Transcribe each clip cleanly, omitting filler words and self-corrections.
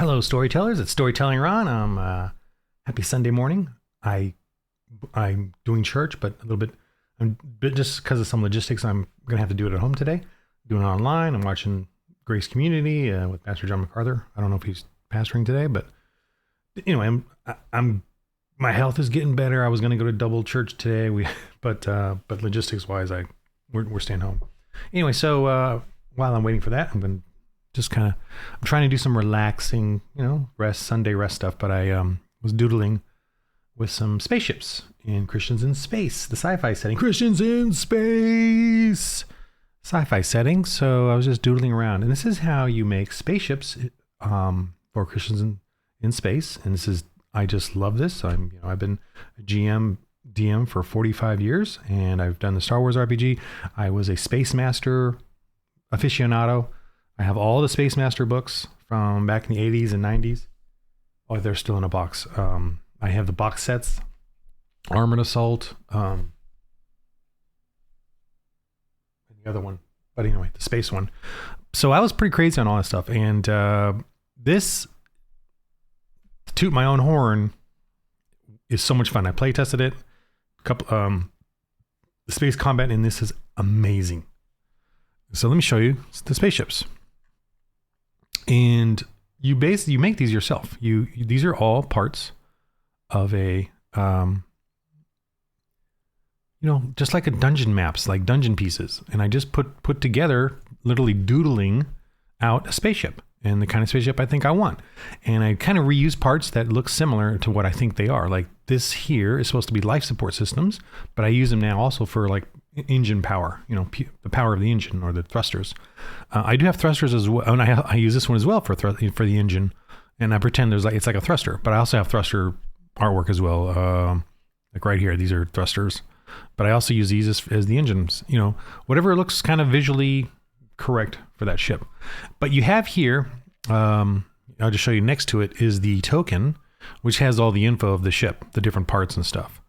Hello, storytellers. It's Storytelling Ron. Happy Sunday morning. I'm doing church, but just because of some logistics, I'm gonna have to do it at home today. Doing it online. I'm watching Grace Community with Pastor John MacArthur. I don't know if he's pastoring today, but anyway, I'm my health is getting better. I was gonna go to double church today. But logistics wise, we're staying home. Anyway, so while I'm waiting for that, I'm trying to do some relaxing, Sunday rest stuff, but I was doodling with some spaceships in Christians in Space, the sci-fi setting. Christians in Space! Sci-fi setting. So I was just doodling around. And this is how you make spaceships for Christians in Space. And I just love this. I've been a DM for 45 years, and I've done the Star Wars RPG. I was a Space Master aficionado. I have all the Space Master books from back in the 80s and 90s. Oh, they're still in a box. I have the box sets, Armored Assault, and the other one. But anyway, the space one. So I was pretty crazy on all this stuff. And this, to toot my own horn, is so much fun. I play tested it. The space combat in this is amazing. So let me show you the spaceships. And you make these yourself. These are all parts of a just like a dungeon maps, like dungeon pieces. And I just put together, literally doodling out a spaceship and the kind of spaceship I think I want. And I kind of reuse parts that look similar to what I think they are. Like this here is supposed to be life support systems, but I use them now also for like engine power, the power of the engine or the thrusters. I do have thrusters as well, and I use this one as well for the engine. And I pretend it's like a thruster, but I also have thruster artwork as well. Like right here, these are thrusters, but I also use these as the engines. Whatever looks kind of visually correct for that ship. But you have here, I'll just show you next to it is the token, which has all the info of the ship, the different parts and stuff.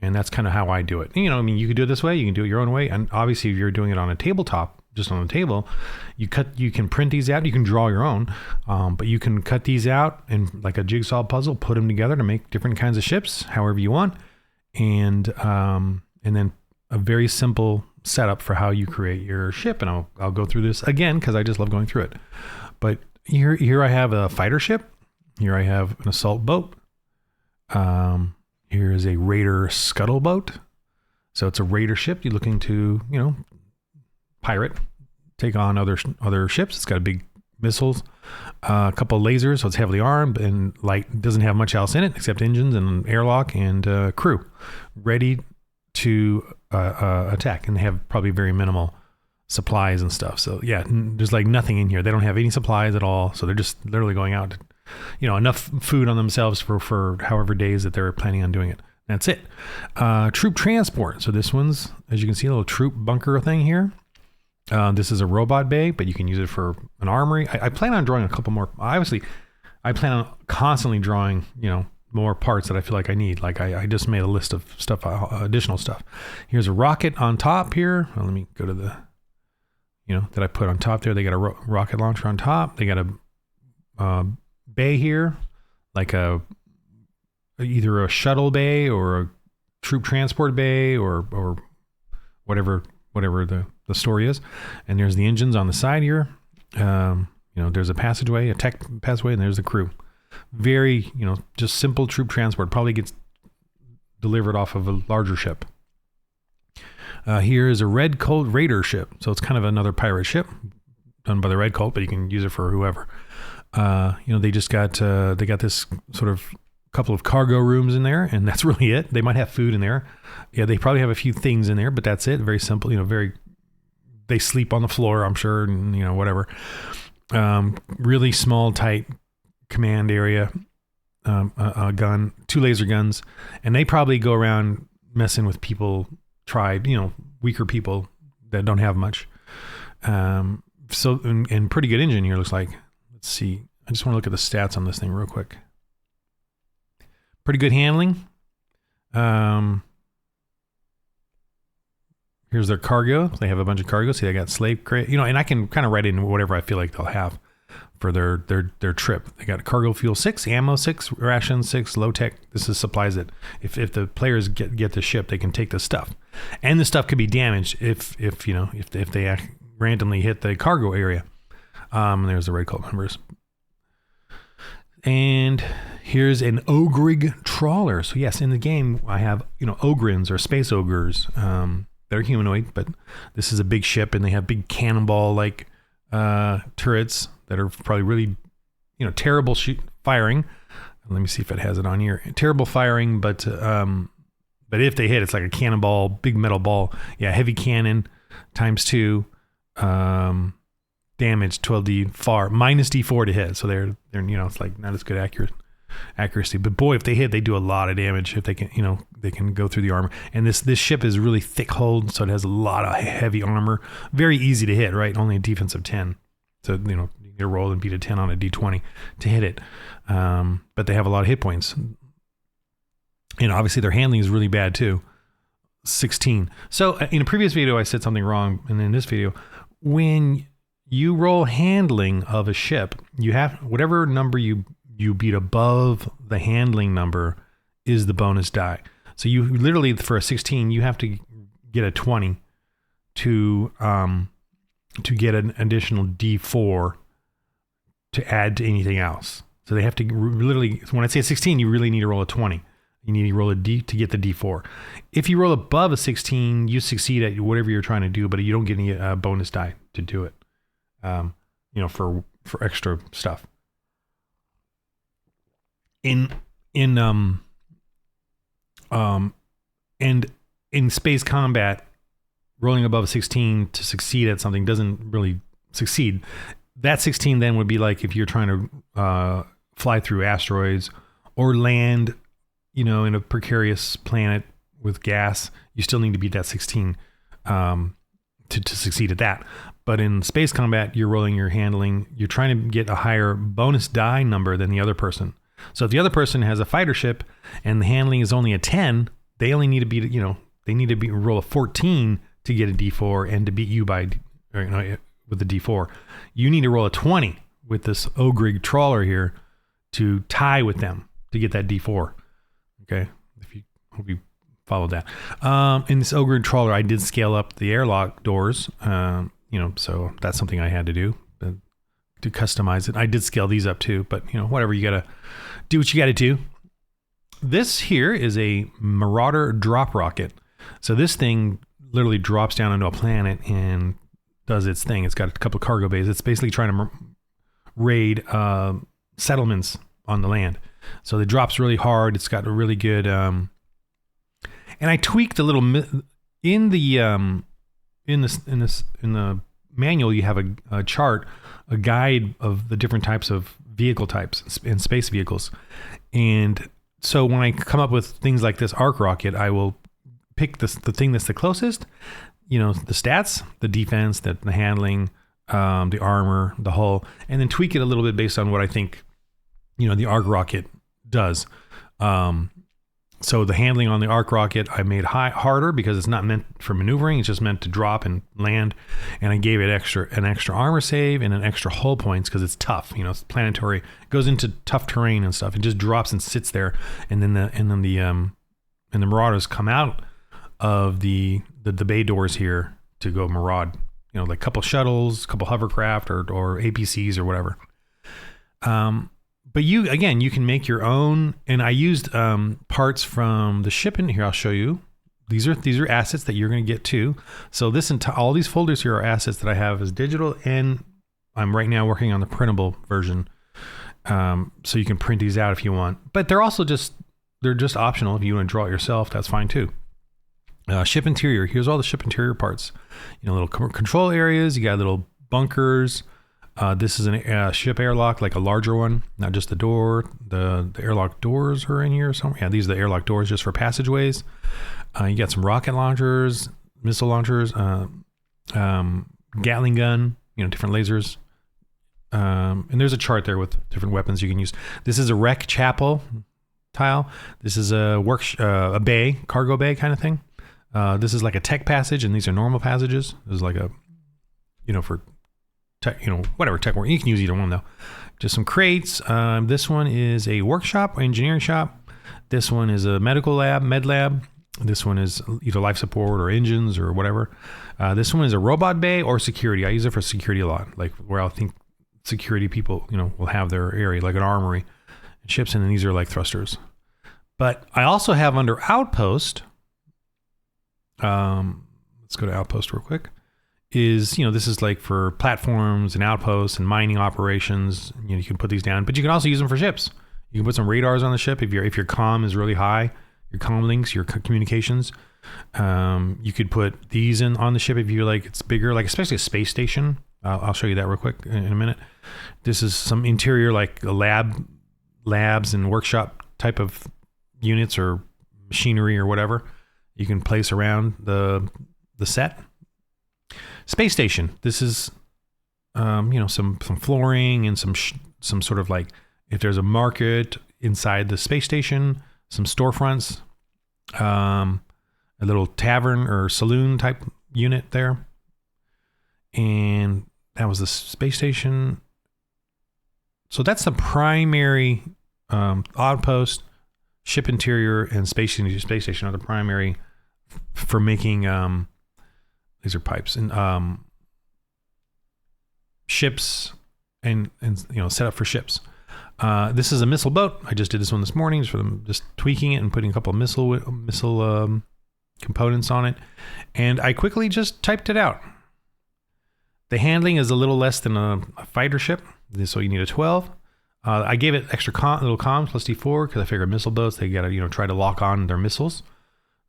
And that's kind of how I do it. You could do it this way. You can do it your own way. And obviously, if you're doing it on a tabletop, just on the table, you can print these out. You can draw your own, but you can cut these out and like a jigsaw puzzle, put them together to make different kinds of ships, however you want. And then a very simple setup for how you create your ship. And I'll go through this again because I just love going through it. But here I have a fighter ship. Here I have an assault boat. Here is a raider scuttle boat. So it's a raider ship. You're looking to, pirate, take on other ships. It's got big missiles, a couple of lasers. So it's heavily armed and doesn't have much else in it except engines and airlock and crew ready to attack. And they have probably very minimal supplies and stuff. So yeah, there's like nothing in here. They don't have any supplies at all. So they're just literally going out enough food on themselves for however days that they're planning on doing it. That's it. Troop transport. So this one's, as you can see, a little troop bunker thing here. This is a robot bay, but you can use it for an armory. I plan on drawing a couple more. Obviously, I plan on constantly drawing, more parts that I feel like I need. Like I just made a list of stuff, additional stuff. Here's a rocket on top here. Well, let me go to the, that I put on top there. They got a rocket launcher on top. They got a bay here, like either a shuttle bay or a troop transport bay or whatever the story is. And there's the engines on the side here. There's a passageway, a tech passageway, and there's the crew. Very, just simple troop transport. Probably gets delivered off of a larger ship. Here is a Red Cult Raider ship. So it's kind of another pirate ship done by the Red Cult, but you can use it for whoever. They just got this sort of couple of cargo rooms in there, and that's really it. They might have food in there. Yeah, they probably have a few things in there, but that's it. Very simple, they sleep on the floor, I'm sure, and whatever. Really small, tight command area, a gun, 2 laser guns, and they probably go around messing with people, weaker people that don't have much. So, and pretty good engine here, looks like. Let's see. I just want to look at the stats on this thing real quick. Pretty good handling. Here's their cargo. They have a bunch of cargo. See, they got slave crate, and I can kind of write in whatever I feel like they'll have for their trip. They got cargo fuel 6, ammo 6, rations 6, low tech. This is supplies that if the players get the ship, they can take the stuff, and the stuff could be damaged if they randomly hit the cargo area. There's the red coat members. And here's an ogrig trawler. So yes, in the game I have ogrins or space ogres. They're humanoid, but this is a big ship, and they have big cannonball like turrets that are probably really terrible firing. Let me see if it has it on here. Terrible firing, but if they hit, it's like a cannonball, big metal ball. Yeah, heavy cannon ×2. Damage 12d far, minus d4 to hit, so they're it's like not as good accuracy, but boy, if they hit, they do a lot of damage. If they can they can go through the armor, and this ship is really thick hulled, so it has a lot of heavy armor, very easy to hit, right? Only a defense of 10, so you need to roll and beat a 10 on a d20 to hit it, but they have a lot of hit points, obviously their handling is really bad too. 16. So in a previous video I said something wrong, and in this video, when you roll handling of a ship, you have whatever number you beat above the handling number is the bonus die. So you literally, for a 16, you have to get a 20 to get an additional d4 to add to anything else. So they have to literally, when I say 16, you really need to roll a 20. You need to roll a D to get the D4. If you roll above a 16, you succeed at whatever you're trying to do, but you don't get any bonus die to do it. For extra stuff. And in space combat, rolling above a 16 to succeed at something doesn't really succeed. That 16 then would be like if you're trying to fly through asteroids or land, in a precarious planet with gas. You still need to beat that 16 to succeed at that. But in space combat, you're rolling your handling. You're trying to get a higher bonus die number than the other person. So if the other person has a fighter ship and the handling is only a 10, they only need to beat, roll a 14 to get a D4 and to beat you with the D4. You need to roll a 20 with this ogrig trawler here to tie with them to get that D4. Okay, hope you followed that. In this ogre trawler, I did scale up the airlock doors. So that's something I had to do to customize it. I did scale these up too, but whatever, you gotta do what you gotta do. This here is a Marauder drop rocket. So this thing literally drops down into a planet and does its thing. It's got a couple of cargo bays. It's basically trying to raid settlements on the land. So it drops really hard. It's got a really good, and I tweaked a little in the manual. You have a chart, a guide of the different types of vehicle types in space vehicles, and so when I come up with things like this arc rocket, I will pick the thing that's the closest, the stats, the defense, the handling, the armor, the hull, and then tweak it a little bit based on what I think the arc rocket does. So the handling on the arc rocket I made harder because it's not meant for maneuvering. It's just meant to drop and land. And I gave it an extra armor save and an extra hull points because it's tough. It's planetary. It goes into tough terrain and stuff. It just drops and sits there. And then the Marauders come out of the bay doors here to go maraud. Like a couple shuttles, a couple hovercraft or APCs or whatever. But you can make your own, and I used parts from the ship in here. I'll show you. These are assets that you're going to get too. So all these folders here are assets that I have as digital, and I'm right now working on the printable version. So you can print these out if you want, but they're just optional. If you want to draw it yourself, that's fine too. Ship interior. Here's all the ship interior parts. Little control areas. You got little bunkers. This is a ship airlock, like a larger one, not just the door. The airlock doors are in here somewhere. Yeah, these are the airlock doors just for passageways. You got some rocket launchers, missile launchers, Gatling gun, different lasers. And there's a chart there with different weapons you can use. This is a wreck chapel tile. This is a bay, cargo bay kind of thing. This is like a tech passage, and these are normal passages. This is like a, for tech, whatever tech work. You can use either one though. just some crates. This one is a workshop, engineering shop. This one is a medical lab, med lab. This one is either life support or engines or whatever. This one is a robot bay or security. I use it for security a lot, like where I think security people, will have their area, like an armory and ships. And then these are like thrusters. But I also have under outpost, let's go to outpost real quick, this is like for platforms and outposts and mining operations. You can put these down, but you can also use them for ships. You can put some radars on the ship if your comm is really high, your comm links, your communications. You could put these on the ship if you like it's bigger, like especially a space station. I'll show you that real quick in a minute. This is some interior like labs and workshop type of units or machinery or whatever you can place around the set. Space station. This is some flooring and some sort of like if there's a market inside the space station, some storefronts, a little tavern or saloon type unit there. And that was the space station. So that's the primary outpost, ship interior, and space station are the primary for making these are pipes and ships and set up for ships. This is a missile boat. I just did this one this morning just for them, just tweaking it and putting a couple of missile components on it. And I quickly just typed it out. The handling is a little less than a fighter ship, so you need a 12. I gave it extra little comms plus D4 because I figured missile boats, they gotta try to lock on their missiles.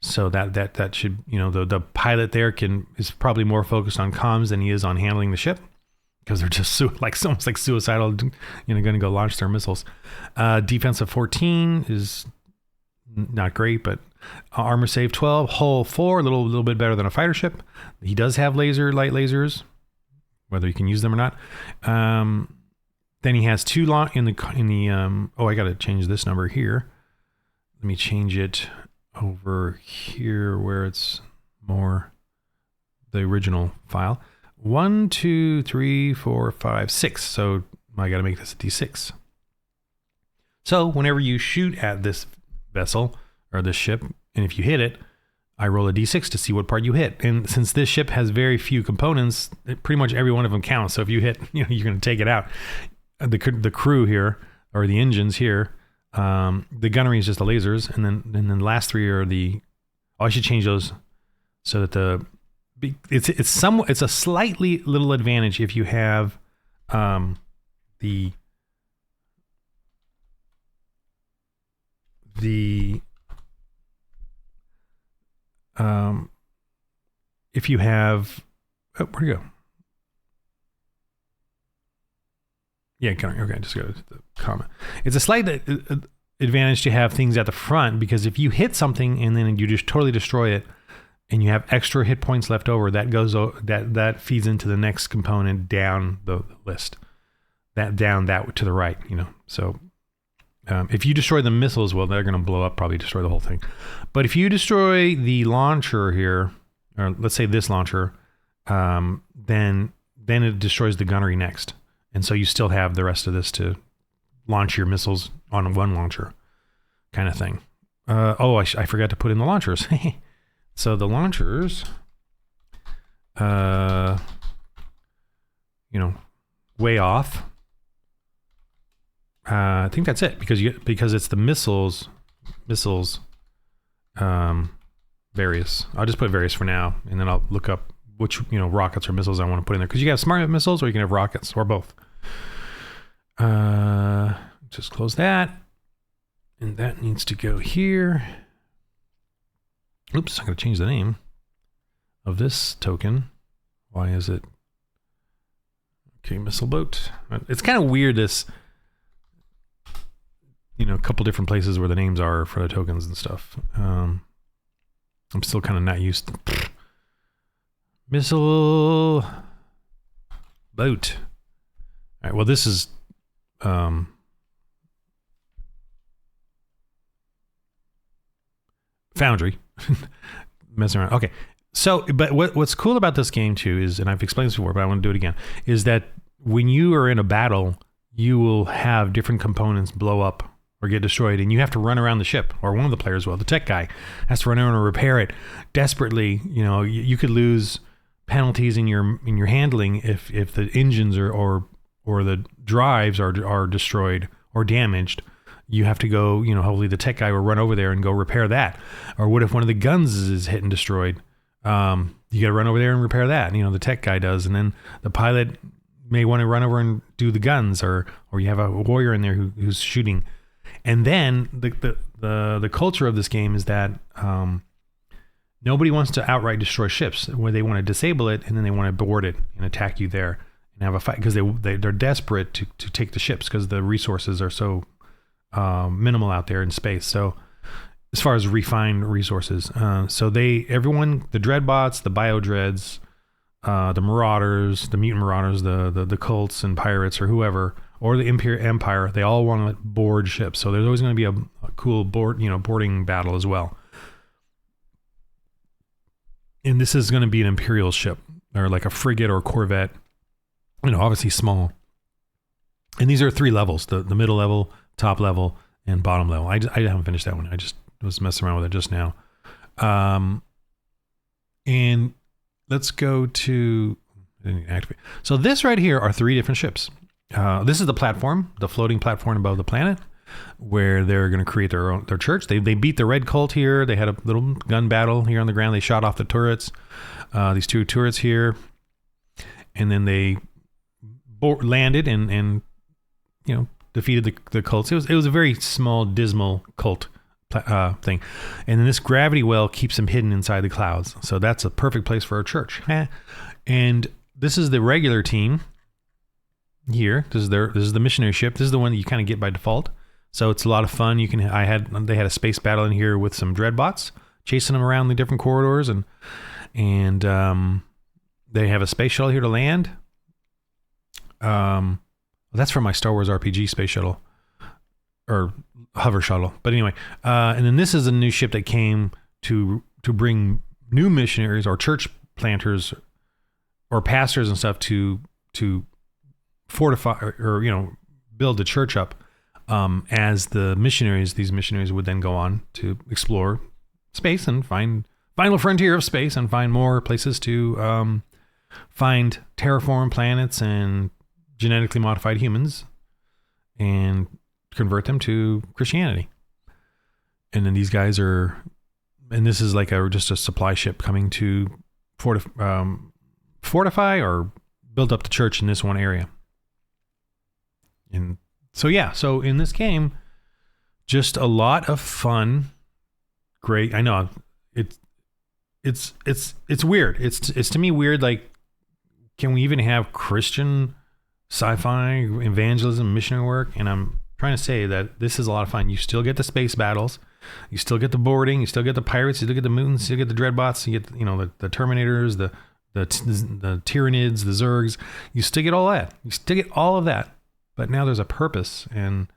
So that should the pilot there is probably more focused on comms than he is on handling the ship because they're just almost like suicidal, going to go launch their missiles. Defensive 14 is not great, but armor save 12, hull 4, a little bit better than a fighter ship. He does have light lasers, whether you can use them or not. Then he has two I got to change this number here. Let me change it over here where it's more the original file. 1, 2, 3, 4, 5, 6. So I got to make this a D6. So whenever you shoot at this vessel or this ship, and if you hit it, I roll a D6 to see what part you hit. And since this ship has very few components, pretty much every one of them counts. So if you hit, you're going to take it out. The crew here, or the engines here, the gunnery is just the lasers, and then the last three are I should change those so that it's a slightly little advantage if you have if you have where'd you go? Yeah, okay, just go to the comment. It's a slight advantage to have things at the front because if you hit something and then you just totally destroy it and you have extra hit points left over, that feeds into the next component down the list. That to the right, So if you destroy the missiles, well, they're going to blow up, probably destroy the whole thing. But if you destroy the launcher here, or let's say this launcher, then it destroys the gunnery next. And so you still have the rest of this to launch your missiles on one launcher kind of thing. I forgot to put in the launchers. So the launchers, way off. I think that's it because it's the missiles, various. I'll just put various for now, and then I'll look up which rockets or missiles I want to put in there because you can have smart missiles or you can have rockets or both. Just close that, and that needs to go here. Oops, I'm going to change the name of this token. Why is it? Okay, missile boat. It's kind of weird this, a couple different places where the names are for the tokens and stuff. I'm still kind of not used to missile boat. All right, well, this is Foundry. Messing around. Okay. So, but what's cool about this game too is, and I've explained this before, but I want to do it again, is that when you are in a battle, you will have different components blow up or get destroyed, and you have to run around the ship, or one of the players will. The tech guy has to run around and repair it desperately. You could lose penalties in your handling if the engines or the drives are destroyed or damaged. You have to go, hopefully the tech guy will run over there and go repair that. Or what if one of the guns is hit and destroyed? You got to run over there and repair that. The tech guy does, and then the pilot may want to run over and do the guns, or you have a warrior in there who's shooting. And then the culture of this game is that nobody wants to outright destroy ships. Where they want to disable it, and then they want to board it and attack you there and have a fight, because they're desperate to take the ships because the resources are so minimal out there in space. So as far as refined resources, so everyone, the Dreadbots, the Bio-Dreads, the Marauders, the Mutant Marauders, the cults and pirates or whoever, or the Empire, they all want to board ships. So there's always going to be a cool boarding battle as well. And this is going to be an Imperial ship, or like a frigate or corvette, obviously small. And these are 3 levels: the middle level, top level, and bottom level. I haven't finished that one. I just was messing around with it just now. And let's go to activate. So this right here are 3 different ships. This is the platform, the floating platform above the planet, where they're going to create their church. They beat the Red Cult here. They had a little gun battle here on the ground. They shot off the turrets, these 2 turrets here, and then they landed and defeated the cults. It was a very small, dismal cult thing, and then this gravity well keeps them hidden inside the clouds. So that's a perfect place for a church. And this is the regular team. Here, this is the missionary ship. This is the one that you kind of get by default. So it's a lot of fun. They had a space battle in here with some Dreadbots chasing them around the different corridors, and they have a space shuttle here to land. That's from my Star Wars RPG space shuttle or hover shuttle. But anyway, and then this is a new ship that came to bring new missionaries or church planters or pastors and stuff to fortify or build the church up, as these missionaries would then go on to explore space and find final frontier of space and find more places to find terraform planets and genetically modified humans and convert them to Christianity. And then these guys and this is like just a supply ship coming to fortify or build up the church in this one area. And so in this game, just a lot of fun. Great. I know it's weird. It's to me weird. Like, can we even have Christian sci-fi evangelism missionary work? And I'm trying to say that this is a lot of fun. You still get the space battles, you still get the boarding, you still get the pirates, you still get the mutants, you still get the Dreadbots, you get the Terminators, the Tyranids, the Zergs. You still get all that. You still get all of that. But now there's a purpose, and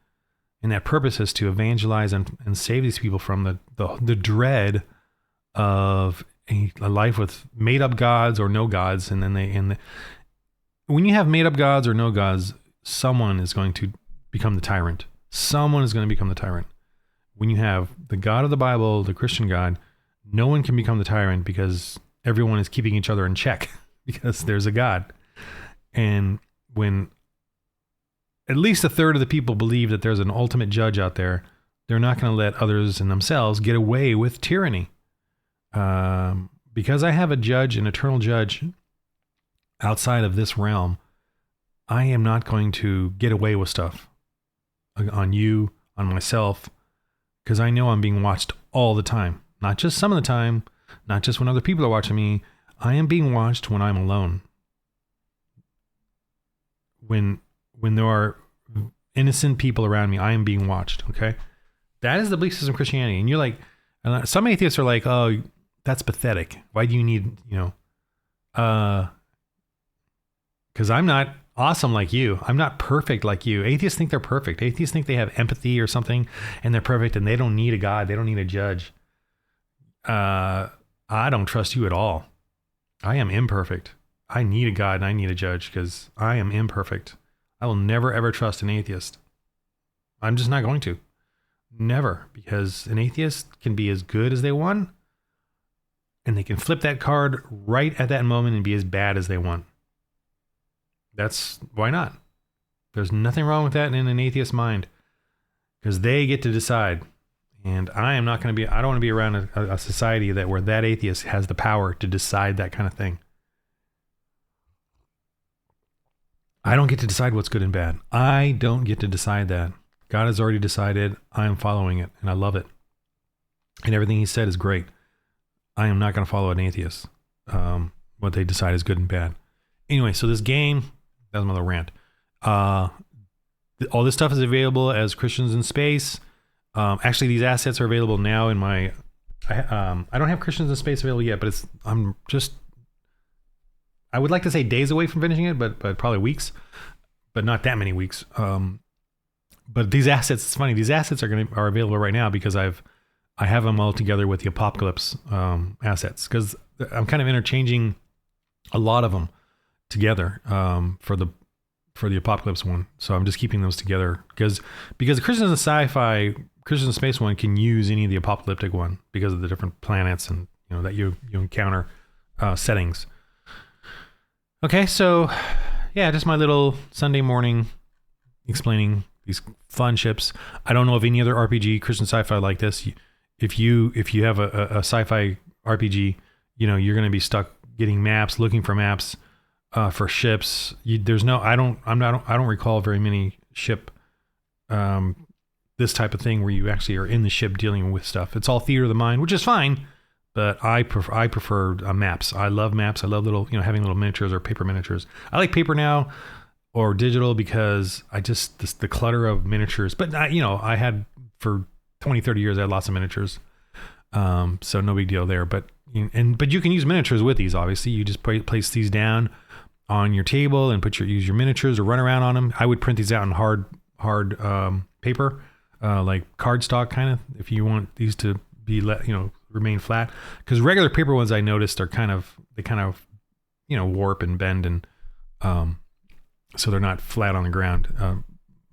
that purpose is to evangelize and save these people from the dread of a life with made up gods or no gods. And then when you have made up gods or no gods, someone is going to become the tyrant. Someone is going to become the tyrant. When you have the God of the Bible, the Christian God, no one can become the tyrant because everyone is keeping each other in check because there's a God. And when at least a third of the people believe that there's an ultimate judge out there, they're not going to let others and themselves get away with tyranny. Because I have a judge, an eternal judge outside of this realm, I am not going to get away with stuff on you, on myself, because I know I'm being watched all the time. Not just some of the time, not just when other people are watching me. I am being watched when I'm alone. When there are innocent people around me, I am being watched. Okay, that is the belief system of Christianity. And you're like, some atheists are like, oh, that's pathetic. Why do you need, because I'm not awesome like you. I'm not perfect like you. Atheists think they're perfect. Atheists think they have empathy or something and they're perfect and they don't need a God. They don't need a judge. I don't trust you at all. I am imperfect. I need a God and I need a judge because I am imperfect. I will never ever trust an atheist. I'm just not going to. Never, because an atheist can be as good as they want, and they can flip that card right at that moment and be as bad as they want. That's why not? There's nothing wrong with that in an atheist mind, because they get to decide. And I am not going to be, I don't want to be around a society where that atheist has the power to decide that kind of thing. I don't get to decide what's good and bad. I don't get to decide that. God has already decided. I'm following it, and I love it. And everything he said is great. I am not going to follow an atheist. What they decide is good and bad. Anyway, so this game, that was another rant. All this stuff is available as Christians in Space. Actually, these assets are available now in my... I don't have Christians in Space available yet, but I would like to say days away from finishing it, but probably weeks, but not that many weeks. But these assets, it's funny, these assets are available right now because I have them all together with the Apocalypse assets, because I'm kind of interchanging a lot of them together for the Apocalypse one. So I'm just keeping those together because the Christians and Sci-Fi, Christians in Space one can use any of the apocalyptic one because of the different planets and that you encounter settings. Okay, so yeah, just my little Sunday morning explaining these fun ships. I don't know of any other RPG, Christian sci-fi like this. If you have a sci-fi RPG, you're going to be stuck getting maps, looking for maps for ships. I don't recall very many ship this type of thing where you actually are in the ship dealing with stuff. It's all theater of the mind, which is fine. But I prefer maps. I love maps. I love having little miniatures or paper miniatures. I like paper now or digital because the clutter of miniatures. But I had for 20, 30 years, I had lots of miniatures. So no big deal there. But you can use miniatures with these, obviously. You just place these down on your table and use your miniatures or run around on them. I would print these out in hard paper, like cardstock kind of, if you want these to be remain flat, because regular paper ones I noticed are kind of warp and bend, and so they're not flat on the ground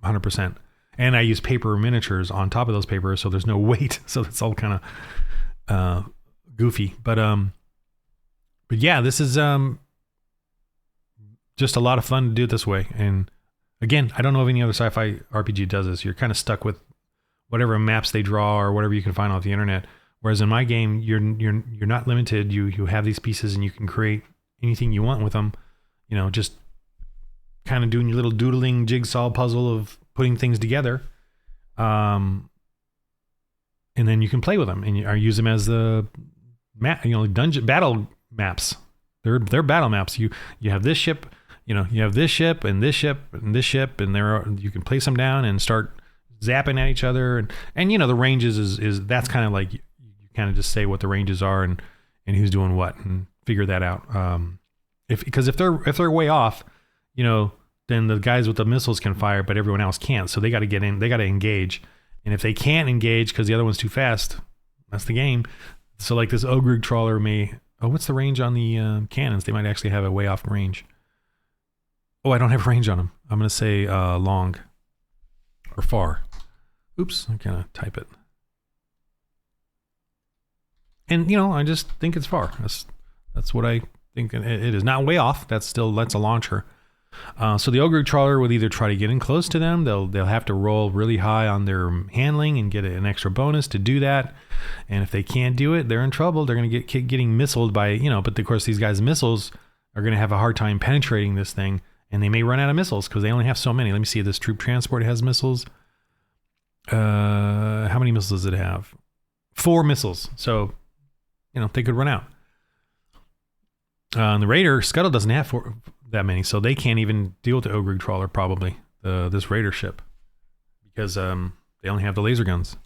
100%. And I use paper miniatures on top of those papers, so there's no weight, so it's all kind of goofy. But yeah, this is just a lot of fun to do it this way. And again, I don't know if any other sci-fi RPG does this. You're kind of stuck with whatever maps they draw or whatever you can find off the internet. Whereas in my game, you're not limited. You have these pieces and you can create anything you want with them. Just kind of doing your little doodling jigsaw puzzle of putting things together. And then you can play with them and use them as the map, dungeon battle maps. They're battle maps. You have this ship, you have this ship and this ship and this ship, and you can place them down and start zapping at each other. And the ranges is that's kind of like, kind of just say what the ranges are and who's doing what and figure that out. Because if they're way off, then the guys with the missiles can fire, but everyone else can't. So they got to get in, they got to engage. And if they can't engage because the other one's too fast, that's the game. So like this Ogre trawler what's the range on the cannons? They might actually have a way off range. Oh, I don't have range on them. I'm going to say long or far. Oops, I'm going to type it. And I just think it's far. That's what I think it is. Not way off. That's a launcher. So the Ogre trawler will either try to get in close to them. They'll have to roll really high on their handling and get an extra bonus to do that. And if they can't do it, they're in trouble. They're going to get getting missiled by But of course, these guys' missiles are going to have a hard time penetrating this thing, and they may run out of missiles because they only have so many. Let me see. This troop transport has missiles. How many missiles does it have? 4 missiles. So they could run out. The Raider Scuttle doesn't have that many, so they can't even deal with the Ogre trawler probably. This Raider ship, because they only have the laser guns.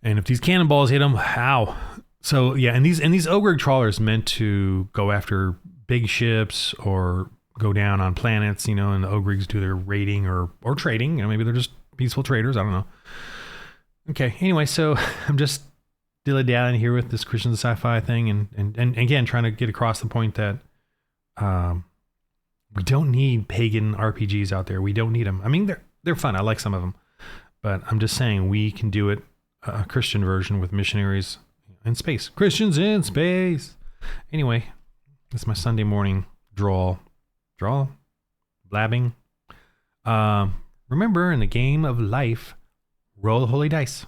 And if these cannonballs hit them, ow! So yeah, and these Ogre trawlers meant to go after big ships or go down on planets, and the Ogres do their raiding or trading. Maybe they're just peaceful traders. I don't know. Okay. Anyway, so I'm just dilly-dallying here with this Christian sci-fi thing, and again trying to get across the point that We don't need pagan RPGs out there. We don't need them. I mean, they're fun. I like some of them, but I'm just saying we can do it a Christian version with missionaries in space. Christians in space. Anyway, that's my Sunday morning blabbing. Remember, in the game of life, roll holy dice.